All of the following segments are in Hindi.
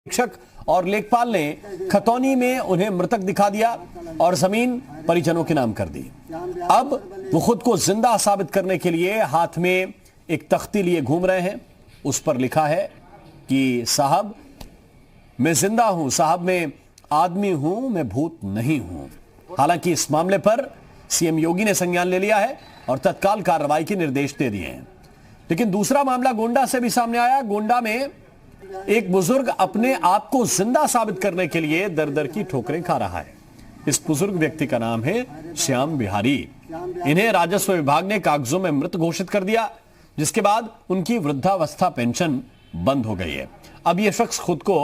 शिक्षक और लेखपाल ने खतौनी में उन्हें मृतक दिखा दिया और जमीन परिजनों के नाम कर दी। अब वो खुद को जिंदा साबित करने के लिए हाथ में एक तख्ती लिए घूम रहे हैं। उस पर लिखा है कि साहब मैं जिंदा हूं, साहब मैं आदमी हूं, मैं भूत नहीं हूं। हालांकि इस मामले पर सीएम योगी ने संज्ञान ले लिया है और तत्काल कार्रवाई के निर्देश दे दिए हैं। लेकिन दूसरा मामला गोंडा से भी सामने आया। गोंडा में एक बुजुर्ग अपने आप को जिंदा साबित करने के लिए दर दर की ठोकरें खा रहा है। इस बुजुर्ग व्यक्ति का नाम है श्याम बिहारी। इन्हें राजस्व विभाग ने कागजों में मृत घोषित कर दिया, जिसके बाद उनकी वृद्धावस्था पेंशन बंद हो गई है। अब यह शख्स खुद को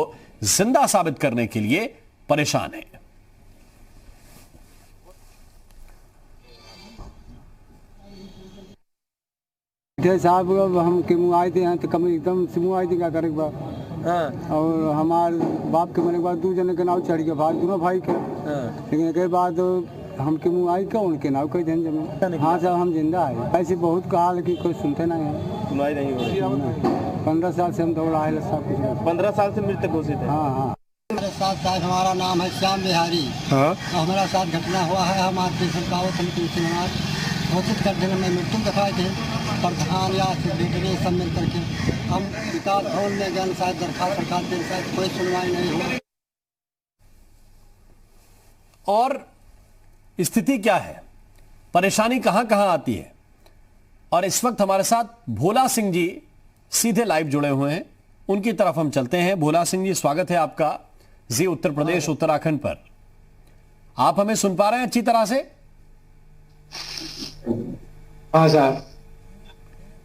जिंदा साबित करने के लिए परेशान है। साहब हम के मुँह आए थे यहाँ तो कम एकदम से मुँह आए थे क्या करे बा। और हमारे बाप के मरने के बाद 2 जने के नाव चढ़ गया, भाई दोनों भाई के। लेकिन के बाद हम के मुँह आई क्या उनके नाव कई जन जमीन। हाँ साहब हम जिंदा है। ऐसे बहुत कहा लेकिन कोई सुनते नहीं है। सुनाई नहीं हो रही। 15 साल से हम दौड़ा है सब कुछ। 15 साल से मृतक घोषित है। हाँ। मेरे साथ हमारा नाम है श्याम बिहारी। हमारा साथ घटना हुआ है। हम आज घोषित कर देने में मृत्यु दिखाए थे प्रधान या सेक्रेटरी सब मिल करके हम विकास भवन में गए, शायद दरखास्त सरकार के शायद कोई सुनवाई नहीं हुई। और स्थिति क्या है, परेशानी कहां कहां आती है, और इस वक्त हमारे साथ भोला सिंह जी सीधे लाइव जुड़े हुए हैं। उनकी तरफ हम चलते हैं। भोला सिंह जी, स्वागत है आपका जी उत्तर प्रदेश उत्तराखंड पर। आप हमें सुन पा रहे हैं अच्छी तरह से? हाँ साहब।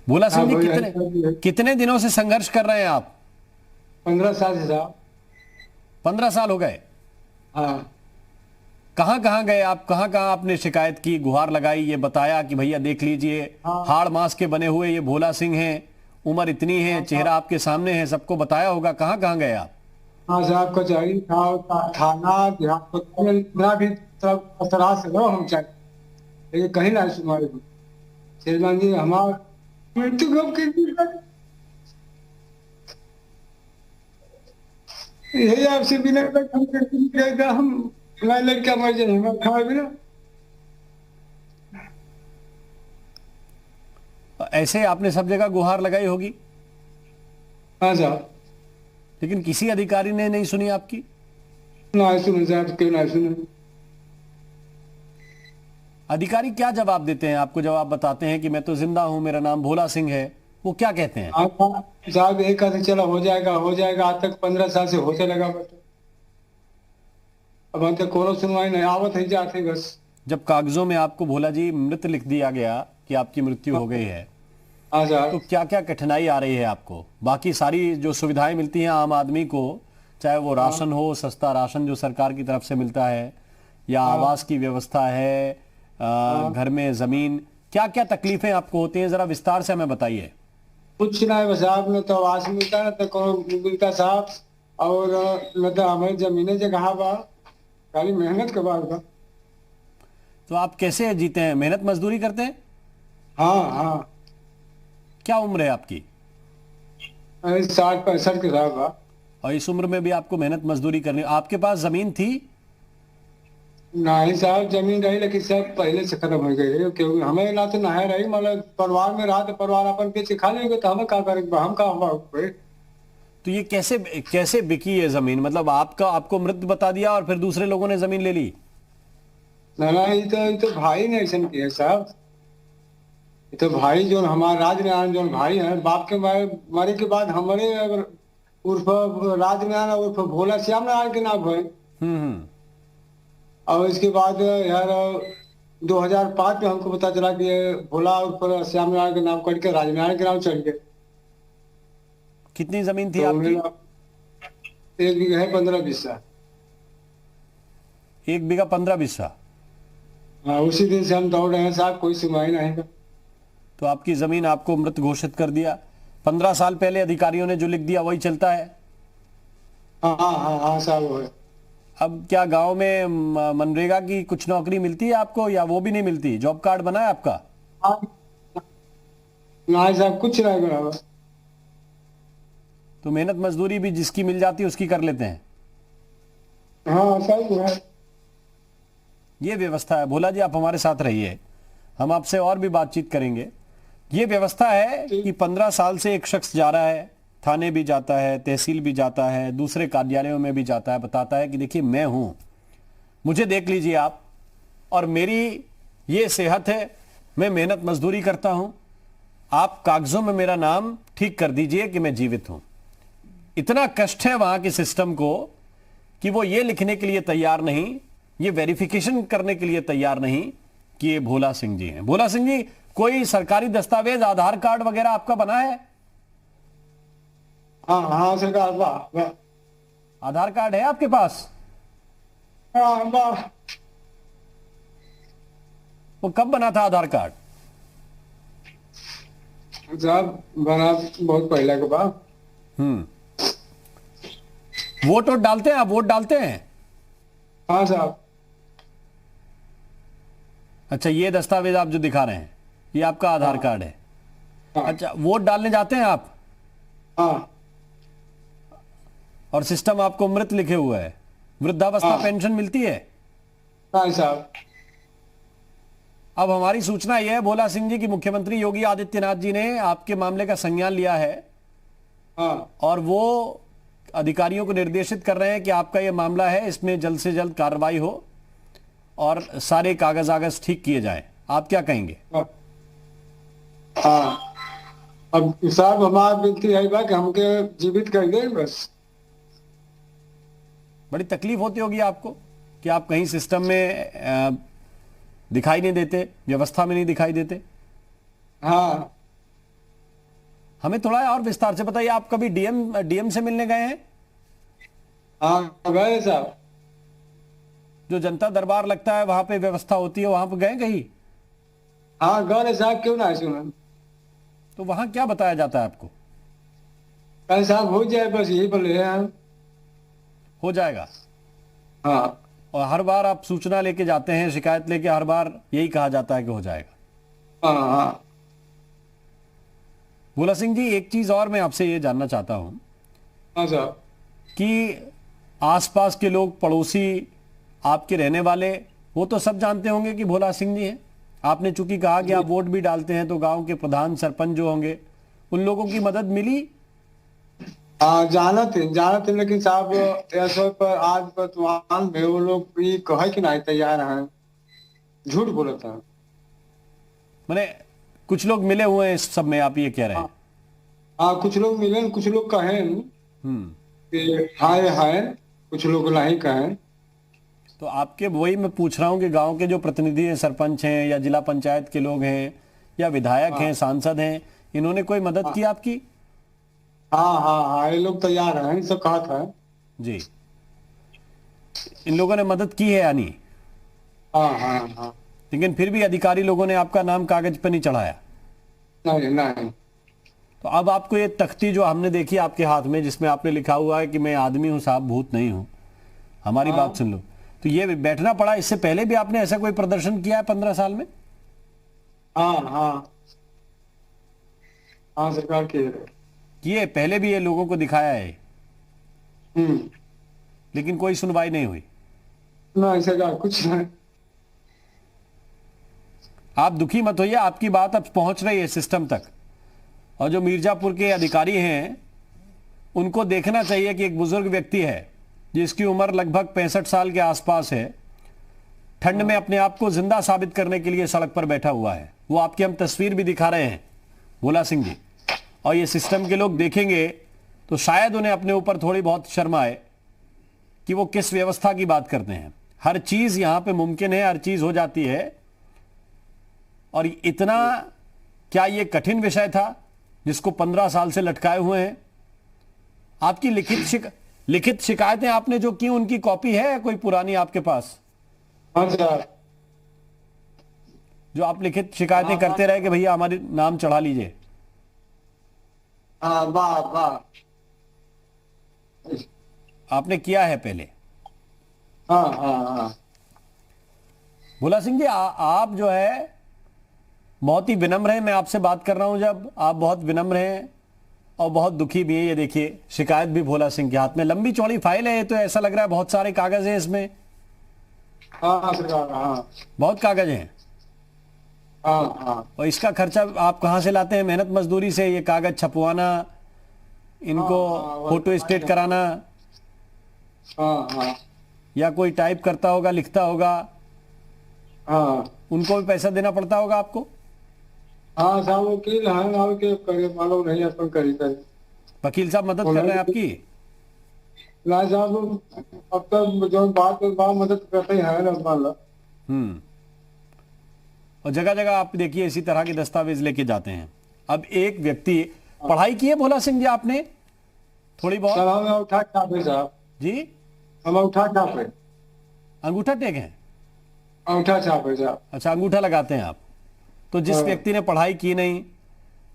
भोला सिंह जी, कितने दिनों से संघर्ष कर रहे हैं आप? 15 साल से साहब। 15 साल हो गए। हाँ। कहां कहां गए आप? कहां कहां आपने शिकायत की, गुहार लगाई, ये बताया कि भैया देख लीजिए हाड़ मांस के बने हुए ये भोला सिंह हैं, उम्र इतनी है, चेहरा आपके सामने है, सबको बताया होगा। कहां कहां गए आप? हाँ साहब, कचहरी थाना इतना भी सब से लो हम चाहे, लेकिन कहीं ना सुनवाई। श्रीमान जी हमारा मृत्यु यही आपसे बिना हम लड़का मर जाए खा बिना। ऐसे आपने सब जगह गुहार लगाई होगी। हाँ साहब। लेकिन किसी अधिकारी ने नहीं सुनी आपकी? ना सुने साहब, क्यों ना सुने। अधिकारी क्या जवाब देते हैं आपको जब आप बताते हैं कि मैं तो जिंदा हूं, मेरा नाम भोला सिंह है? वो क्या कहते हैं? साहब एक कहते चला हो जाएगा हो जाएगा, आज तक 15 साल से होते लगा बस। अब तक कोनो सुनवाई नहीं, आवत ही जाते बस। जब कागजों में आपको भोला जी मृत लिख दिया गया कि आपकी मृत्यु हो गई है, हाँ साहब, तो क्या क्या कठिनाई आ रही है आपको? बाकी सारी जो सुविधाएं मिलती हैं आम आदमी को, चाहे वो राशन हो, सस्ता राशन जो सरकार की तरफ से मिलता है, या आवास की व्यवस्था है, घर में जमीन, क्या क्या तकलीफें आपको होती हैं, जरा विस्तार से हमें बताइए। कुछ ना है बस साहब, न तो आवास मिलता न तो कोनो मिलता साहब, और न तो हमारी जमीनें जगह बा, खाली मेहनत के बाद बा। तो आप कैसे जीते हैं? मेहनत मजदूरी करते हैं? हाँ हाँ। क्या उम्र है आपकी? 60-65 के साहब बा। और इस उम्र में भी आपको मेहनत मजदूरी करनी? आपके पास जमीन थी? नहीं साहब, जमीन रही लेकिन सब पहले से खत्म हो गई है, क्योंकि हमें ना तो नहा रही, मतलब परिवार में रहा तो परिवार अपन बेच खा लेंगे, तो हमें क्या करेंगे, हम का। तो ये कैसे कैसे बिकी ये जमीन? मतलब आपको मृत बता दिया और फिर दूसरे लोगों ने जमीन ले ली? ना ये तो भाई ने ऐसा किया साहब। ये तो भाई जो हमारा राजनारायण जो भाई है, बाप के मरे के बाद हमारे उर्फ राजनारायण उर्फ भोला श्याम नारायण के नाम है। और इसके बाद यार 2005 में हमको पता चला कि भोला उर्फ श्याम नारायण के नाम करके राजनारायण के नाम चढ़ गए। कितनी जमीन थी तो आपकी? 1 बीघा है 15 बिस्सा। 1 बीघा 15 बिस्सा। हाँ, उसी दिन से हम दौड़ रहे हैं साहब, कोई सुनवाई नहीं है। तो आपकी जमीन आपको मृत घोषित कर दिया। 15 साल पहले अधिकारियों ने जो लिख दिया वही चलता है? हाँ हाँ हाँ हाँ साहब, वो है। अब क्या गांव में मनरेगा की कुछ नौकरी मिलती है आपको, या वो भी नहीं मिलती? जॉब कार्ड बना है आपका? नहीं साहब, कुछ नहीं बराबर। तो मेहनत मजदूरी भी जिसकी मिल जाती है उसकी कर लेते हैं। हाँ सब है। ये व्यवस्था है। भोला जी, आप हमारे साथ रहिए, हम आपसे और भी बातचीत करेंगे। ये व्यवस्था है कि 15 साल से एक शख्स जा रहा है, थाने भी जाता है, तहसील भी जाता है, दूसरे कार्यालयों में भी जाता है, बताता है कि देखिए मैं हूं, मुझे देख लीजिए आप, और मेरी ये सेहत है, मैं मेहनत मजदूरी करता हूं, आप कागजों में मेरा नाम ठीक कर दीजिए कि मैं जीवित हूं। इतना कष्ट है वहां के सिस्टम को कि वो ये लिखने के लिए तैयार नहीं, ये वेरिफिकेशन करने के लिए तैयार नहीं कि ये भोला सिंह जी हैं। भोला सिंह जी, कोई सरकारी दस्तावेज, आधार कार्ड वगैरह आपका बना है? हाँ हाँ सरकार, वाह वाह। आधार कार्ड है आपके पास? हाँ वाह। वो कब बना था आधार कार्ड? साहब बना बहुत पहले के बाद। वोट वोट डालते हैं आप? वोट डालते हैं? हाँ साहब। अच्छा, ये दस्तावेज आप जो दिखा रहे हैं ये आपका आधार कार्ड है? हाँ। अच्छा, वोट डालने जाते हैं आप? हाँ और सिस्टम आपको मृत लिखे हुआ है, वृद्धावस्था हाँ। पेंशन मिलती है? हाँ साहब। अब हमारी सूचना यह है भोला सिंह जी की मुख्यमंत्री योगी आदित्यनाथ जी ने आपके मामले का संज्ञान लिया है हाँ और वो अधिकारियों को निर्देशित कर रहे हैं कि आपका यह मामला है, इसमें जल्द से जल्द कार्रवाई हो और सारे कागज आगज ठीक किए जाएं। आप क्या कहेंगे? हाँ। अब साहब हमारा विनती है बा कि हमके जीवित कर दे बस। बड़ी तकलीफ होती होगी आपको कि आप कहीं सिस्टम में दिखाई नहीं देते, व्यवस्था में नहीं दिखाई देते। हाँ। हमें थोड़ा और विस्तार से बताइए, आप कभी डीएम से मिलने गए हैं? हाँ गए साहब। जो जनता दरबार लगता है वहां पे व्यवस्था होती है, वहां पे गए कहीं? हाँ गए साहब, क्यों ना सुना। तो वहां क्या बताया जाता है आपको? कल साहब हो जाए बस, यही पर ले आए हैं। हो जाएगा। हाँ और हर बार आप सूचना लेके जाते हैं, शिकायत लेके, हर बार यही कहा जाता है कि हो जाएगा। हाँ हाँ। भोला सिंह जी, एक चीज और मैं आपसे ये जानना चाहता हूं हाँ साहब। कि आसपास के लोग, पड़ोसी, आपके रहने वाले, वो तो सब जानते होंगे कि भोला सिंह जी हैं। आपने चूंकि कहा कि आप वोट भी डालते हैं, तो गांव के प्रधान, सरपंच जो होंगे, उन लोगों की मदद मिली? हाँ जानत है, लेकिन साहब ऐसे पर आज वर्तमान में वो लोग ये कहे कि नहीं तैयार हैं, झूठ बोलते हैं। मैंने कुछ लोग मिले हुए हैं इस सब में, आप ये कह रहे हैं? हाँ कुछ लोग मिले, कुछ लोग कहें कि हाय, कुछ लोग नहीं कहें। तो आपके वही मैं पूछ रहा हूं कि गांव के जो प्रतिनिधि हैं, सरपंच हैं या जिला पंचायत के लोग हैं या विधायक हैं, सांसद हैं, इन्होंने कोई मदद की आपकी? हाँ हाँ हाँ, ये लोग तैयार हैं, इन सब कहा था जी। इन लोगों ने मदद की है यानी? हाँ हाँ हाँ। लेकिन फिर भी अधिकारी लोगों ने आपका नाम कागज पर नहीं चढ़ाया? नहीं। तो अब आपको ये तख्ती जो हमने देखी आपके हाथ में, जिसमें आपने लिखा हुआ है कि मैं आदमी हूं साहब, भूत नहीं हूं, हमारी बात सुन लो, तो ये बैठना पड़ा। इससे पहले भी आपने ऐसा कोई प्रदर्शन किया है 15 साल में? हाँ हाँ हाँ सरकार किए पहले भी, ये लोगों को दिखाया है, लेकिन कोई सुनवाई नहीं हुई? नहीं सरकार कुछ नहीं। आप दुखी मत होइए, आपकी बात अब पहुंच रही है सिस्टम तक, और जो मिर्जापुर के अधिकारी हैं उनको देखना चाहिए कि एक बुजुर्ग व्यक्ति है जिसकी उम्र लगभग 65 साल के आसपास है, ठंड में अपने आप को जिंदा साबित करने के लिए सड़क पर बैठा हुआ है। वो आपकी हम तस्वीर भी दिखा रहे हैं भोला सिंह जी, और ये सिस्टम के लोग देखेंगे तो शायद उन्हें अपने ऊपर थोड़ी बहुत शर्म आए कि वो किस व्यवस्था की बात करते हैं। हर चीज यहां पे मुमकिन है, हर चीज हो जाती है। और इतना क्या ये कठिन विषय था जिसको 15 साल से लटकाए हुए हैं? आपकी लिखित शिकायतें आपने जो की, उनकी कॉपी है कोई पुरानी आपके पास? हाँ सर। जो आप लिखित शिकायतें करते रहे कि भैया हमारे नाम चढ़ा लीजिए? हाँ वाह वाह। आपने किया है पहले? हाँ हाँ हाँ। भोला सिंह जी, आप जो है बहुत ही विनम्र हैं। मैं आपसे बात कर रहा हूं जब, आप बहुत विनम्र हैं और बहुत दुखी भी है। ये देखिए शिकायत भी भोला सिंह के हाथ में, लंबी चौड़ी फाइल है ये तो, ऐसा लग रहा है बहुत सारे कागज हैं इसमें। हाँ सरकार, हाँ बहुत कागज हैं। हाँ हाँ। और इसका खर्चा आप कहाँ से लाते हैं? मेहनत मजदूरी से ये कागज छपवाना, इनको फोटो स्टेट कराना, हाँ हाँ या कोई टाइप करता होगा, लिखता होगा, हाँ उनको भी पैसा देना पड़ता होगा आपको? हाँ साहब, वकील है ना के करे, मालूम नहीं अपन करी करे। वकील साहब मदद कर रहे हैं आपकी? ना साहब, अब तक जो बात मदद करते हैं ना मान लो। और जगह जगह आप देखिए इसी तरह के दस्तावेज लेके जाते हैं। अब एक व्यक्ति, पढ़ाई की है भोला सिंह जी आपने थोड़ी बहुत? सर हम उठा छापे साहब जी, हम उठा छापे, अंगूठा टेक है? अंगूठा छापे साहब। अच्छा, अंगूठा लगाते हैं आप। तो जिस व्यक्ति ने पढ़ाई की नहीं,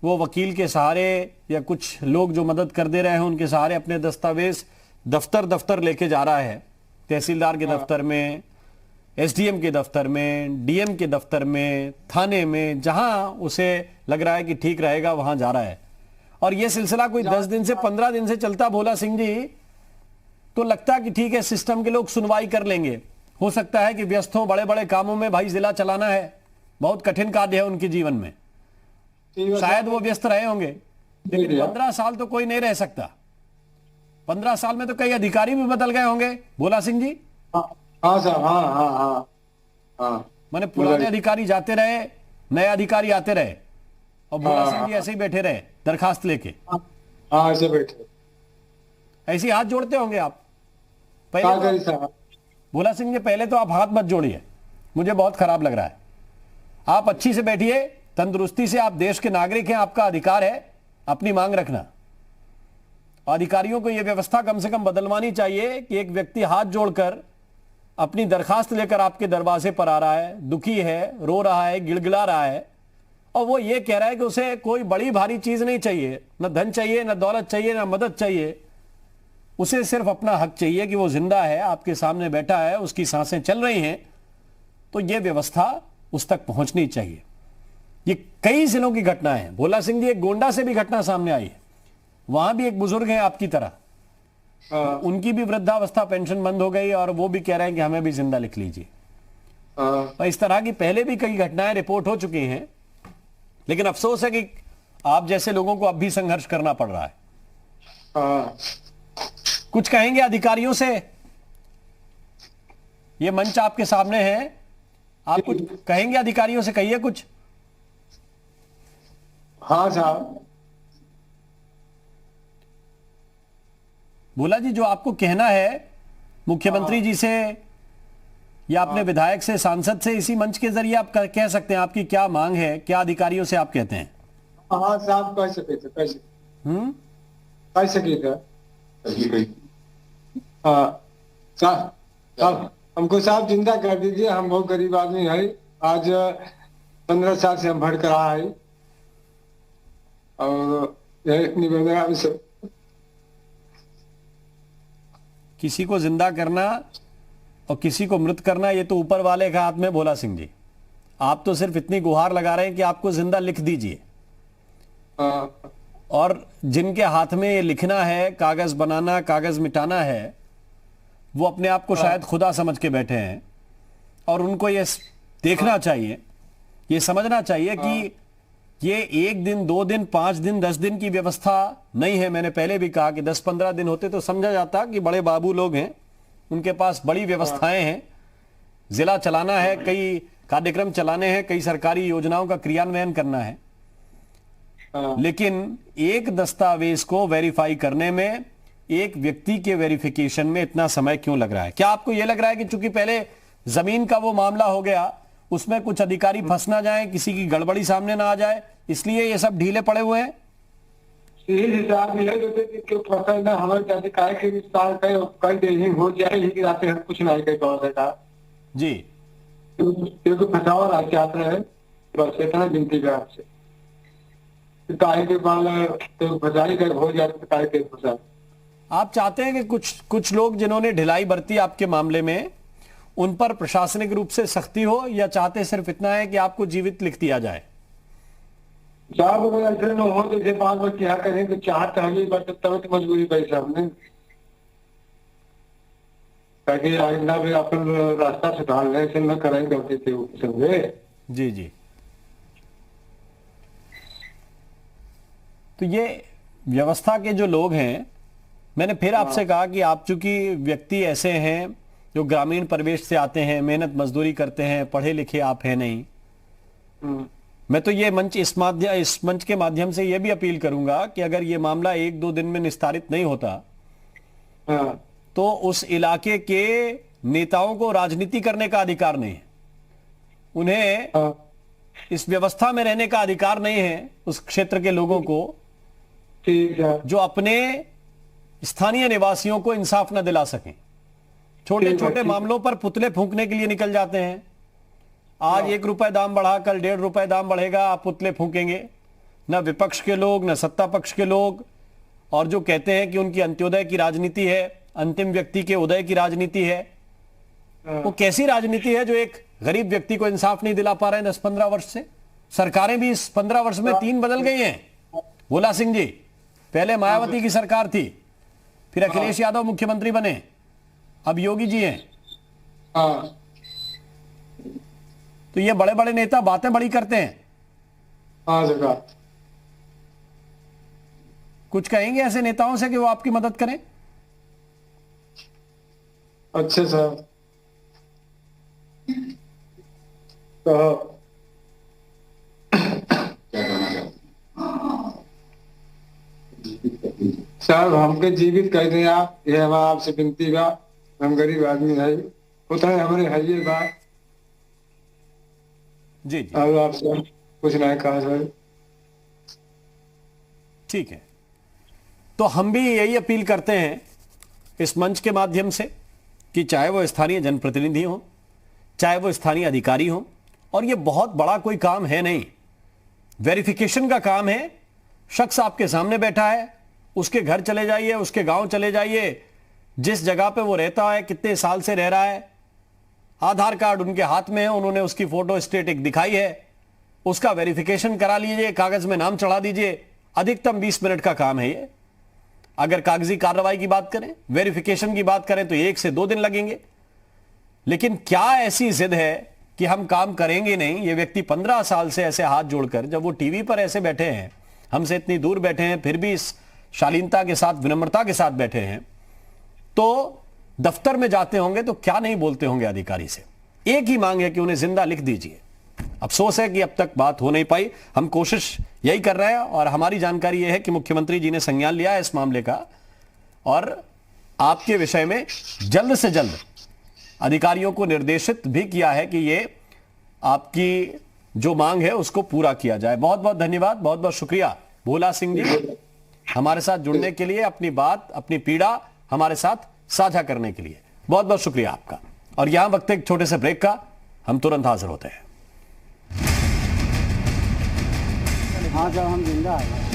वो वकील के सहारे या कुछ लोग जो मदद कर दे रहे हैं उनके सहारे अपने दस्तावेज दफ्तर दफ्तर लेके जा रहा है, तहसीलदार के दफ्तर में, एसडीएम के दफ्तर में, डीएम के दफ्तर में, थाने में, जहां उसे लग रहा है कि ठीक रहेगा वहां जा रहा है। और यह सिलसिला कोई 10 दिन से 15 दिन से चलता भोला सिंह जी, तो लगता कि ठीक है सिस्टम के लोग सुनवाई कर लेंगे। हो सकता है कि व्यस्त हो बड़े बड़े कामों में, भाई जिला चलाना है, बहुत कठिन कार्य है उनके जीवन में, शायद वो व्यस्त रहे होंगे, लेकिन 15 साल तो कोई नहीं रह सकता। 15 साल में तो कई अधिकारी भी बदल गए होंगे भोला सिंह जी। हाँ साहब, हाँ हाँ हाँ हाँ। माने पुराने अधिकारी जाते रहे, नए अधिकारी आते रहे, और भोला सिंह जी ऐसे ही बैठे रहे दरखास्त लेके। हाँ ऐसे बैठे, ऐसे ही हाथ जोड़ते होंगे आप पहले तो। भोला सिंह जी पहले तो आप हाथ मत जोड़िए, मुझे बहुत खराब लग रहा है। आप अच्छी से बैठिए, तंदुरुस्ती से, आप देश के नागरिक हैं, आपका अधिकार है अपनी मांग रखना। अधिकारियों को यह व्यवस्था कम से कम बदलवानी चाहिए कि एक व्यक्ति हाथ जोड़कर अपनी दरखास्त लेकर आपके दरवाजे पर आ रहा है, दुखी है, रो रहा है, गिड़गिड़ा रहा है, और वो ये कह रहा है कि उसे कोई बड़ी भारी चीज नहीं चाहिए, न धन चाहिए, न दौलत चाहिए, न मदद चाहिए, उसे सिर्फ अपना हक चाहिए कि वो जिंदा है, आपके सामने बैठा है, उसकी सांसें चल रही हैं, तो ये व्यवस्था उस तक पहुंचनी चाहिए। ये कई जिलों की घटना है भोला सिंह जी। एक गोंडा से भी घटना सामने आई है, वहां भी एक बुजुर्ग हैं आपकी तरह, उनकी भी वृद्धावस्था पेंशन बंद हो गई और वो भी कह रहे हैं कि हमें भी जिंदा लिख लीजिए। और इस तरह की पहले भी कई घटनाएं रिपोर्ट हो चुकी हैं, लेकिन अफसोस है कि आप जैसे लोगों को अब भी संघर्ष करना पड़ रहा है। कुछ कहेंगे अधिकारियों से? ये मंच आपके सामने है, आप कुछ कहेंगे अधिकारियों से? कहिए कुछ। हाँ साहब। भोला जी, जो आपको कहना है मुख्यमंत्री जी से या अपने विधायक से, सांसद से, इसी मंच के जरिए आप कह सकते हैं। आपकी क्या मांग है, क्या अधिकारियों से आप कहते हैं? हाँ साहब, कह सके थे, कह सके थे। हाँ साहब, हमको साहब जिंदा कर दीजिए, हम बहुत गरीब आदमी है। आज 15 साल से हम भटक रहा है, और निवेदन से किसी को जिंदा करना और किसी को मृत करना, ये तो ऊपर वाले के हाथ में भोला सिंह जी। आप तो सिर्फ इतनी गुहार लगा रहे हैं कि आपको जिंदा लिख दीजिए। और जिनके हाथ में ये लिखना है, कागज बनाना, कागज मिटाना है, वो अपने आप को शायद खुदा समझ के बैठे हैं। और उनको ये देखना चाहिए, ये समझना चाहिए कि ये 1 दिन, 2 दिन, 5 दिन, 10 दिन की व्यवस्था नहीं है। मैंने पहले भी कहा कि 10-15 दिन होते तो समझा जाता कि बड़े बाबू लोग हैं, उनके पास बड़ी व्यवस्थाएं हैं, जिला चलाना है, कई कार्यक्रम चलाने हैं, कई सरकारी योजनाओं का क्रियान्वयन करना है। लेकिन एक दस्तावेज को वेरीफाई करने में, एक व्यक्ति के वेरिफिकेशन में इतना समय क्यों लग रहा है? क्या आपको यह लग रहा है कि चूंकि पहले जमीन का वो मामला हो गया, उसमें कुछ अधिकारी फंस ना जाए, किसी की गड़बड़ी सामने ना आ जाए, इसलिए ये सब ढीले पड़े हुए हैं? हो जाए कुछ नहीं जी, फंसावा चाहते हैं, बस इतना विनती है आपसे। हो जाए। आप चाहते हैं कि कुछ लोग जिन्होंने ढिलाई बरती आपके मामले में, उन पर प्रशासनिक रूप से सख्ती हो, या चाहते सिर्फ इतना है कि आपको जीवित लिख दिया जाए? साहब अगर ऐसे न हो जैसे 5 बच्चे यहाँ करें तो चाहत है बट तब तो मजबूरी पैसा हमने ताकि आइंदा भी अपन रास्ता सुधार लें से न करेंगे गलती थे समझे। जी जी। तो ये व्यवस्था के जो लोग हैं, मैंने फिर आपसे कहा कि आप चूंकि व्यक्ति ऐसे हैं जो ग्रामीण परिवेश से आते हैं, मेहनत मजदूरी करते हैं, पढ़े लिखे आप हैं नहीं। मैं तो ये मंच इस मंच के माध्यम से ये भी अपील करूंगा कि अगर ये मामला 1-2 दिन में निस्तारित नहीं होता तो उस इलाके के नेताओं को राजनीति करने का अधिकार नहीं है, उन्हें इस व्यवस्था में रहने का अधिकार नहीं है। उस क्षेत्र के लोगों को ठीक है जो अपने स्थानीय निवासियों को इंसाफ न दिला सकें, छोटे छोटे मामलों पर पुतले फूंकने के लिए निकल जाते हैं। आज 1 रुपए दाम बढ़ा, कल 1.5 रुपए दाम बढ़ेगा, आप पुतले फूंकेंगे। न विपक्ष के लोग, न सत्ता पक्ष के लोग, और जो कहते हैं कि उनकी अंत्योदय की राजनीति है, अंतिम व्यक्ति के उदय की राजनीति है, वो कैसी राजनीति है जो एक गरीब व्यक्ति को इंसाफ नहीं दिला पा रहे हैं 10-15 वर्ष से। सरकारें भी इस 15 वर्ष में 3 बदल गई हैं। भोला सिंह जी, पहले मायावती की सरकार थी, फिर अखिलेश यादव मुख्यमंत्री बने, अब योगी जी हैं। तो ये बड़े बड़े नेता बातें बड़ी करते हैं। कुछ कहेंगे ऐसे नेताओं से कि वो आपकी मदद करें? अच्छे साहब तो साहब हमके जीवित कर दें आप, ये हमारा आपसे विनती बा। हम गरीब आदमी है, उतना हमारे है ये बात जी जी। अब आपसे कुछ नहीं कहा सर। ठीक है, तो हम भी यही अपील करते हैं इस मंच के माध्यम से कि चाहे वो स्थानीय जनप्रतिनिधि हो, चाहे वो स्थानीय अधिकारी हो, और ये बहुत बड़ा कोई काम है नहीं, वेरिफिकेशन का काम है। शख्स आपके सामने बैठा है, उसके घर चले जाइए, उसके गांव चले जाइए, जिस जगह पे वो रहता है, कितने साल से रह रहा है, आधार कार्ड उनके हाथ में है, उन्होंने उसकी फोटो स्टेटिक दिखाई है, उसका वेरिफिकेशन करा लीजिए, कागज में नाम चढ़ा दीजिए। अधिकतम 20 मिनट का काम है ये। अगर कागजी कार्रवाई की बात करें, वेरिफिकेशन की बात करें तो 1 से 2 दिन लगेंगे। लेकिन क्या ऐसी जिद है कि हम काम करेंगे नहीं? ये व्यक्ति 15 साल से ऐसे हाथ जोड़कर, जब वो टीवी पर ऐसे बैठे हैं, हमसे इतनी दूर बैठे हैं, फिर भी इस शालीनता के साथ, विनम्रता के साथ बैठे हैं, तो दफ्तर में जाते होंगे तो क्या नहीं बोलते होंगे अधिकारी से। एक ही मांग है कि उन्हें जिंदा लिख दीजिए। अफसोस है कि अब तक बात हो नहीं पाई। हम कोशिश यही कर रहे हैं, और हमारी जानकारी यह है कि मुख्यमंत्री जी ने संज्ञान लिया है इस मामले का, और आपके विषय में जल्द से जल्द अधिकारियों को निर्देशित भी किया है कि ये आपकी जो मांग है उसको पूरा किया जाए। बहुत बहुत धन्यवाद, बहुत बहुत शुक्रिया भोला सिंह जी, हमारे साथ जुड़ने के लिए, अपनी बात, अपनी पीड़ा हमारे साथ साझा करने के लिए बहुत बहुत शुक्रिया आपका। और यहां वक्त एक छोटे से ब्रेक का, हम तुरंत हाजिर होते हैं। हाँ, जब हम जिंदा है